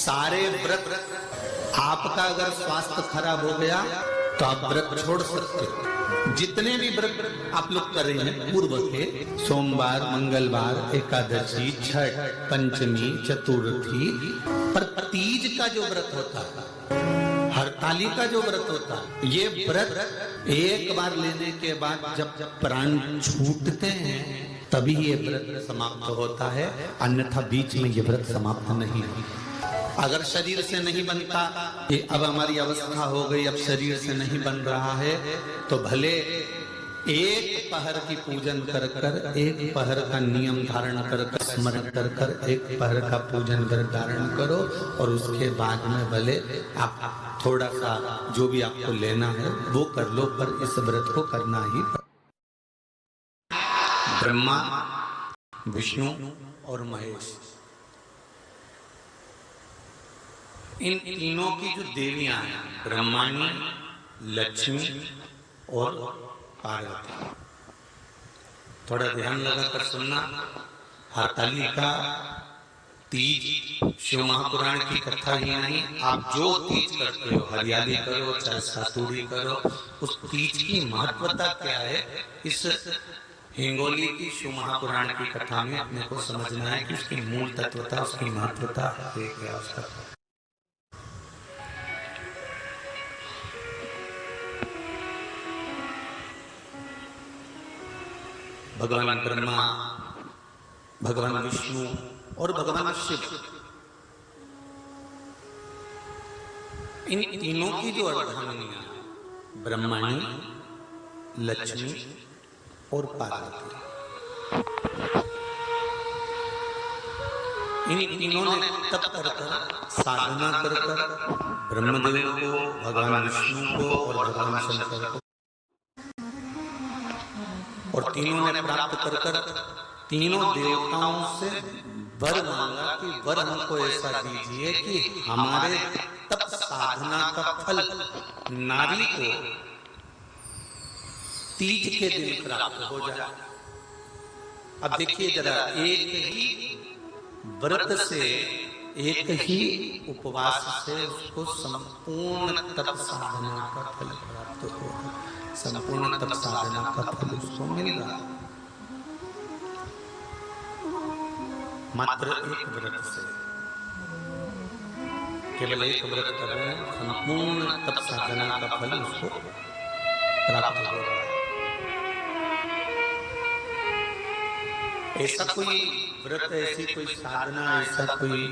सारे व्रत, आपका अगर स्वास्थ्य खराब हो गया तो आप व्रत छोड़ सकते हो। जितने भी व्रत आप लोग कर रहे हैं पूर्व के, सोमवार, मंगलवार, एकादशी, छठ, पंचमी, चतुर्थी, पर तीज का जो व्रत होता है, हरताली का जो व्रत होता है, ये व्रत एक बार लेने के बाद जब प्राण छूटते हैं तभी ये व्रत समाप्त होता है, अन्यथा बीच में ये व्रत समाप्त नहीं होता। अगर शरीर से नहीं बनता, ये अब हमारी अवस्था हो गई, अब शरीर से नहीं बन रहा है, तो भले एक पहर की पूजन कर कर, एक पहर का नियम धारण कर कर, स्मरण कर कर एक पहर का पूजन कर धारण करो, और उसके बाद में भले आप थोड़ा सा जो भी आपको लेना है वो कर लो, पर इस व्रत को करना ही। ब्रह्मा, विष्णु और महेश, इन तीनों की जो देवियां हैं, ब्रह्माणी, लक्ष्मी और पार्वती, थोड़ा ध्यान लगा कर सुनना। हरताली का तीज शिव महापुराण की कथा ही नहीं, आप जो तीज करते हो, हरियाली करो चाहे सातुरी करो, उस तीज की महत्वता क्या है, इस हिंगोली की शिव महापुराण की कथा में अपने को समझना है कि उसकी मूल तत्वता, उसकी महत्वता क्या उसका। भगवान ब्रह्मा, भगवान विष्णु और भगवान शिव, इन तीनों की जो अर्धांगिनियां, ब्रह्माणी, लक्ष्मी और पार्वती, इन तीनों ने तप कर कर, साधना कर कर ब्रह्मदेव को, भगवान विष्णु को और भगवान शंकर को, और तीनों ने प्राप्त कर कर तीनों देवताओं से वर मांगा कि वर हमको ऐसा दीजिए कि हमारे तप साधना का फल नारी को तीज के दिन प्राप्त हो जाए। अब देखिए जरा, एक ही व्रत से, एक ही उपवास से उसको संपूर्ण तप साधना का फल प्राप्त होगा, संपूर्ण तप साधना का फल उसको मिल रहा है। मात्र एक व्रत से, केवल एक व्रत कर रहे हैं, संपूर्ण तप साधना का फल उसको प्राप्त हो रहा है। ऐसा कोई व्रत, ऐसी कोई साधना, ऐसा कोई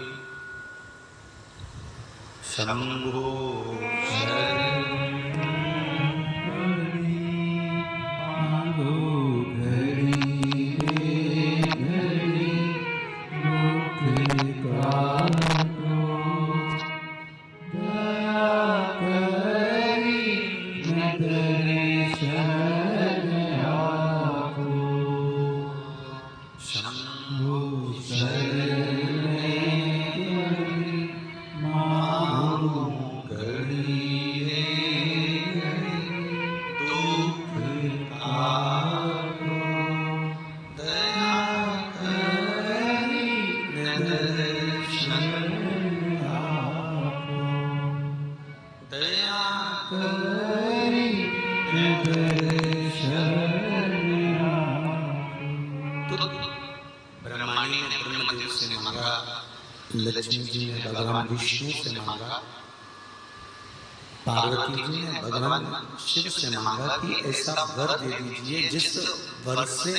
शंभो लक्ष्मी जी ने भगवान विष्णु से मांगा, पार्वती जी ने भगवान शिव से मांगा कि ऐसा वर दे दीजिए जिस वर से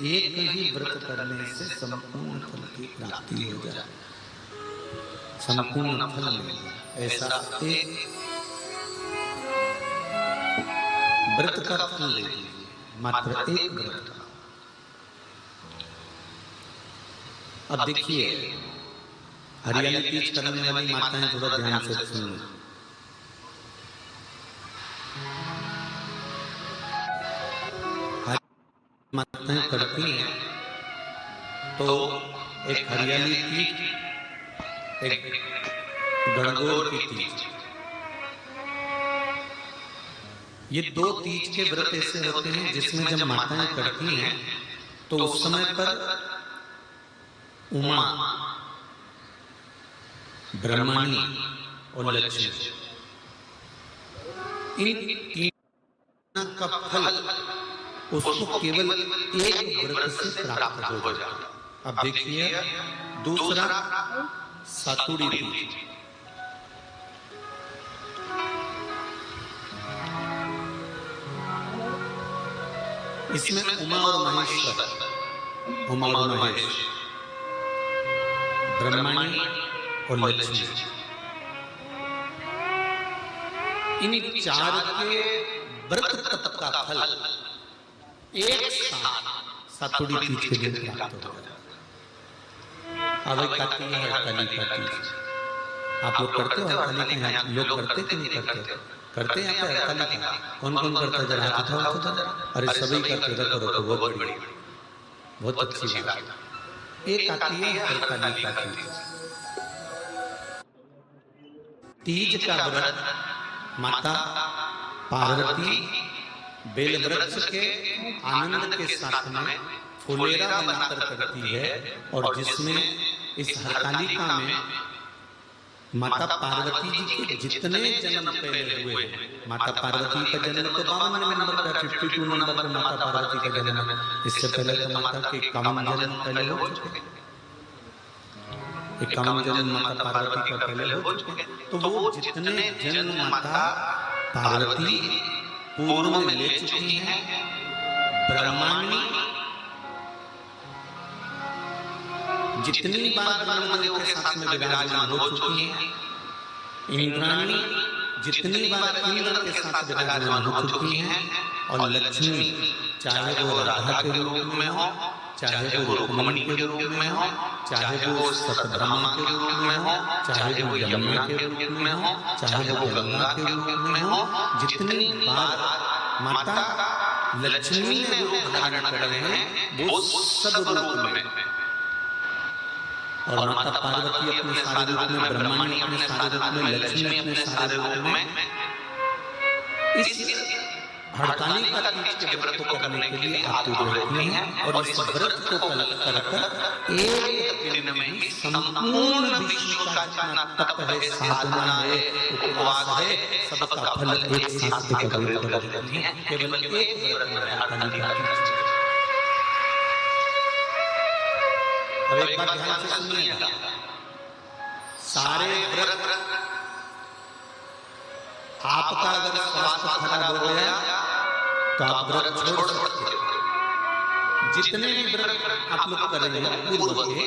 एक ही व्रत करने से संपूर्ण फल की प्राप्ति हो जाए, संपूर्ण फल मिल जाए। ऐसा एक व्रत का फल दे दीजिए, मात्र एक व्रत का। अब देखिए, हरियाली तीज करने वाली माताएं थोड़ा ध्यान से सुनो। माताएं करती हैं तो एक हरियाली तीज, एक गणगौर की तीज, ये दो तीज के व्रत ऐसे होते हैं जिसमें जब माताएं करती हैं तो उस समय पर उमा ब्रह्मणी और लक्ष्मी, इन तीन का फल उसको केवल एक व्रत से प्राप्त हो जाता। अब देखिए दूसरा सातुड़ी तीज। इसमें उमा और महेश्वर, उमा और महेश, ब्रह्मणी और लक्ष्मी, इन चार के व्रत तप का फल एक साथ सातुड़ी तीज के दिन प्राप्त हो जाता। अब एक आती है हड़ताली का तीज। आप लोग करते हो हड़ताली का? लोग करते कि नहीं करते? करते हैं यहाँ पे हड़ताली का? कौन कौन करता है? जरा हाथ उठाओ तो। अरे सभी करते, रखो रखो, बहुत बढ़िया, बहुत अच्छी बात। एक आती है हड़ताली का तीज। तीज का व्रत माता पार्वती बेल वृक्ष के आनंद के साथ में फुलेरा बनाकर करती है, और जिसमें इस हरतालिका में माता पार्वती जी के जितने जन्म पहले हुए हैं, माता पार्वती का जन्म तो 52 नंबर पर, 52 नंबर पर माता पार्वती का जन्म है। इससे पहले तो माता के 51 जन्म पहले हो चुके, 51 जन्म माता पार्वती का पहले हो चुके। तो वो जितने जन्म माता पार्वती पूर्व में ले चुकी हैं, ब्रह्मांडी जितनी बार ब्रह्मदेव के साथ में विराजमान हो चुकी हैं, इंद्राणी जितनी बार इंद्र के साथ विराजमान हो चुकी हैं, और लक्ष्मी चाहे वो राधा के रूप में हो, चाहे वो रुक्मणी के रूप में हो, चाहे वो सतभामा के रूप में हो, चाहे वो यमुना के रूप में हो, चाहे वो गंगा के रूप में हो, जितनी बार माता लक्ष्मी ने रूप धारण करे हैं वो सब रूप में, और माता पार्वती अपने सारे रूप में, ब्रह्मांड अपने सारे रूप में, लक्ष्मी अपने सारे रूप में इस हड़ताली का तीज के व्रत को करने के लिए आतुर रहती हैं, और इस व्रत को कर एक दिन में ही संपूर्ण विश्व का जितना तप है, साधना है, उपवास है, सबका फल एक साथ एकत्रित कर देती हैं केवल एक व्रत में, हड़ताली का तीज। अब एक बात ध्यान से सुनिएगा, सारे व्रत आपका अगर स्वास्थ्य खराब हो गया तो आप व्रत छोड़ सकते हो। जितने भी व्रत आप लोग करेंगे पूर्व के,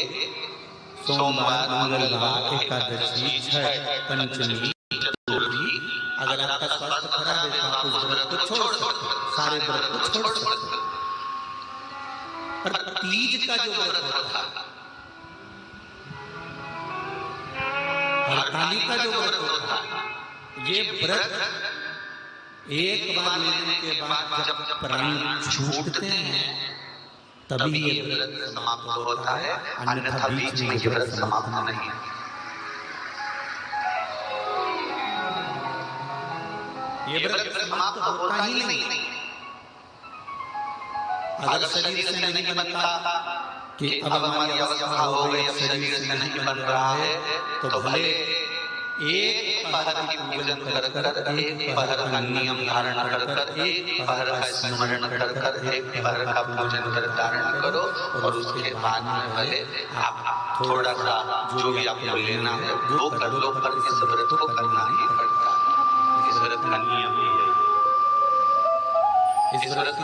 सोमवार, मंगलवार, एकादशी, छठ, पंचमी, चतुर्थी, अगर आपका स्वास्थ्य खराब है तो आप उस व्रत को छोड़ सकते हो, सारे व्रत को छोड़ सकते हो। पर तीज का जो व्रत होता है, हड़ताली का जो व्रत होता है, ये व्रत एक बार लेने के बाद जब प्राण छूटते हैं तभी ये व्रत समाप्त होता है, अन्यथा बीच में ये व्रत समाप्त नहीं। ये व्रत समाप्त होता ही नहीं। अगर शरीर से नहीं बनता कि अब हमारी अवस्था हो गई, शरीर से नहीं बन रहा है, तो भले एक पहर की पूजन कर कर, एक पहर का नियम धारण कर कर, एक पहर का स्मरण कर कर, एक पहर का पूजन कर धारण करो, और उसके बाद में भले आप थोड़ा सा जो भी आपको लेना है वो कर लो, पर इस व्रत को करना ही पड़ता है। इस व्रत का नियम ही है। इस व्रत